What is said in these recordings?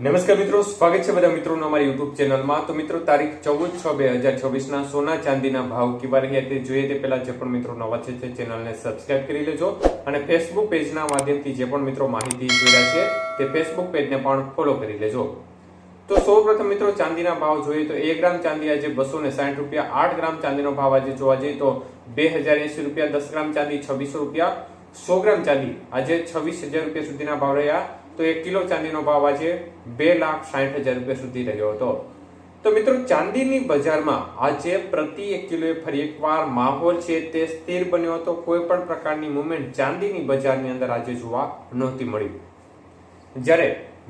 નમસ્કાર મિત્રો, સ્વાગત છે બધા મિત્રોનો અમારી યુટ્યુબ ચેનલમાં। તો મિત્રો તારીખ 14/6/2024 ના સોના ચાંદીના ભાવ કેવા રહ્યા તે જોઈએ તે પહેલા જે પણ મિત્રો નવા છે તે ચેનલને સબસ્ક્રાઇબ કરી લેજો અને ફેસબુક પેજના માધ્યમથી જે પણ મિત્રો માહિતી જોઈ રહ્યા છે તે ફેસબુક પેજને પણ ફોલો કરી લેજો। તો સૌપ્રથમ મિત્રો ચાંદીના ભાવ જોઈએ તો 1 ગ્રામ ચાંદી આજે 260 રૂપિયા, 8 ગ્રામ ચાંદીનો ભાવ આજે જોવા જઈએ તો 2080 રૂપિયા, 10 ગ્રામ ચાંદી 2600 રૂપિયા, 100 ગ્રામ ચાંદી આજે 26000 રૂપિયા સુધીના ભાવ રહ્યા। તો 1 કિલો ચાંદીનો ભાવ આજે 2,60,000 રૂપિયા સુધી રહ્યો હતો। તો મિત્રો ચાંદીની બજારમાં આજે પ્રતિ 1 કિલોએ ફરી એકવાર માહોલ છે તે સ્થિર બન્યો હતો। કોઈ પણ પ્રકારની મૂવમેન્ટ ચાંદીની બજારની અંદર આજે જોવા નહોતી મળી। જ્યારે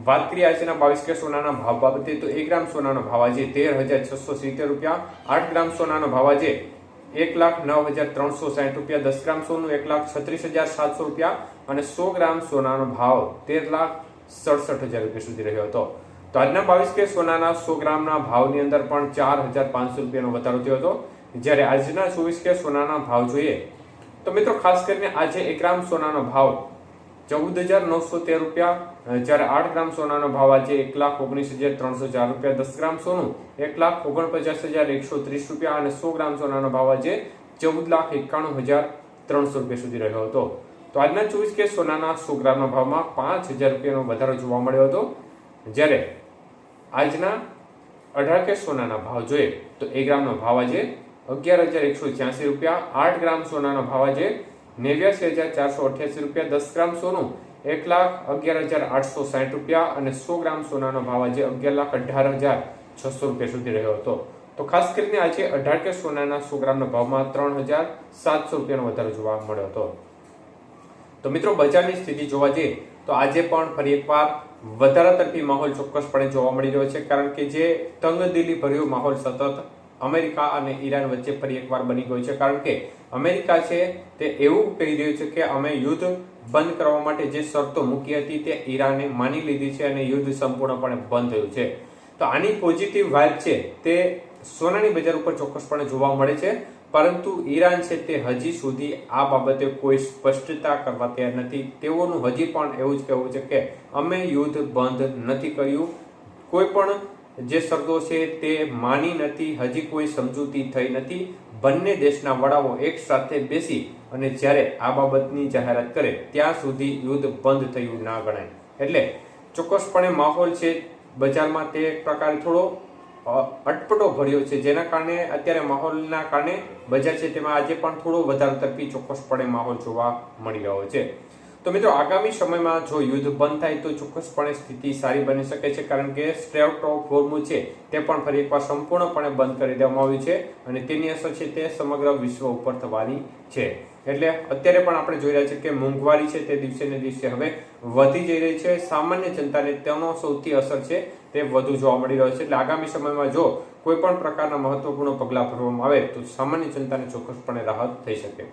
વાત કરીએ આજના 22 કે સોનાના ભાવ બાબતે તો 1 ગ્રામ સોનાનો ભાવ આજે 13,670 રૂપિયા, 8 ગ્રામ સોનાનો ભાવ આજે 1,09,360 રૂપિયા, 10 ગ્રામ સોનું 1,36,700 રૂપિયા અને 100 ગ્રામ સોનાનો ભાવ 13,67,000 રૂપિયા સુધી રહ્યો હતો। તો આજના 22 કે સોનાના 100 ગ્રામના ભાવની અંદર પણ 4,500 રૂપિયાનો વધારો થયો હતો। જ્યારે આજના 24 કે સોનાના ભાવ જોઈએ તો મિત્રો ખાસ કરીને આજે 1 ગ્રામ સોનાનો ભાવ 14,913 રૂપિયા, જ્યારે 8 ગ્રામ સોનાનો ભાવ આજે 1,19,304 રૂપિયા, 10 ગ્રામ સોનું 1,49,130 રૂપિયા અને 100 ગ્રામ સોનાનો ભાવ આજે 14,91,300 રૂપિયા સુધી રહ્યો હતો। તો આજના 24 કે સોનાના 100 ગ્રામના ભાવમાં 5,000 રૂપિયાનો વધારો જોવા મળ્યો હતો। જ્યારે આજના 18 કે સોનાના ભાવ જોઈએ તો 1 ગ્રામનો ભાવ આજે 11,186 રૂપિયા, 8 ગ્રામ સોનાનો ભાવ આજે 89,488 રૂપિયા, 10 ગ્રામ સોનું 1,11,860 રૂપિયા અને 100 ગ્રામ સોનાનો ભાવ આજે 11,18,600 રૂપિયા સુધી રહ્યો હતો। તો ખાસ કરીને આજે 18 કે સોનાના 100 ગ્રામના ભાવમાં 3,700 રૂપિયાનો વધારો જોવા મળ્યો હતો। તો મિત્રો બજારની સ્થિતિ જોવા જઈએ તો આજે પણ ફરી એકવાર વધારા તરફી માહોલ ચોક્કસપણે જોવા મળી રહ્યો છે, કારણ કે જે તંગદિલી ભર્યો માહોલ સતત અમેરિકા અને ઈરાન વચ્ચે ફરી એકવાર બની ગયો છે। કારણ કે અમેરિકા છે તે એવું કહી રહ્યું છે કે અમે યુદ્ધ બંધ કરવા માટે જે શરતો મૂકી હતી તે ઈરાને માની લીધી છે અને યુદ્ધ સંપૂર્ણપણે બંધ થયું છે। તો આની પોઝિટિવ વાઇબ છે તે સોનાની બજાર ઉપર ચોક્કસપણે જોવા મળે છે, પરંતુ ઈરાન છે તે હજી સુધી આ બાબતે કોઈ સ્પષ્ટતા કરવા તૈયાર નથી। તેઓનું હજી પણ એવું જ કહેવું છે કે અમે યુદ્ધ બંધ નથી કર્યું, કોઈ પણ જે શરતો છે તે માની નથી, હજી કોઈ સમજૂતી થઈ નથી। બંને દેશના વડાઓ એક સાથે બેસી અને જ્યારે આ બાબતની જાહેરાત કરે ત્યાં સુધી યુદ્ધ બંધ થયું ના ગણાય। એટલે ચોક્કસપણે માહોલ છે બજારમાં તે એક પ્રકારે થોડો અટપટો ભર્યો છે, જેના કારણે અત્યારે માહોલના કારણે બજાર છે તેમાં આજે પણ થોડો વધારો તરફી ચોક્કસપણે માહોલ જોવા મળી રહ્યો છે। તો મિત્રો આગામી સમયમાં જો યુદ્ધ બંધ થાય તો ચોક્કસપણે સ્થિતિ સારી બની શકે છે, કારણ કે સ્ટ્રેટ ઓફ હોર્મુઝ છે તે પણ ફરી એકવાર સંપૂર્ણપણે બંધ કરી દેવામાં આવ્યું છે અને તેની અસર છે તે સમગ્ર વિશ્વ ઉપર થવાની છે। એટલે અત્યારે પણ આપણે જોઈ રહ્યા છીએ કે મોંઘવારી છે તે દિવસે ને દિવસે હવે વધી જઈ રહી છે। સામાન્ય જનતાને તેનો સૌથી અસર છે તે વધુ જોવા મળી રહ્યો છે। એટલે આગામી સમયમાં જો કોઈ પણ પ્રકારના મહત્વપૂર્ણ પગલાં ભરવામાં આવે તો સામાન્ય જનતાને ચોક્કસપણે રાહત થઈ શકે।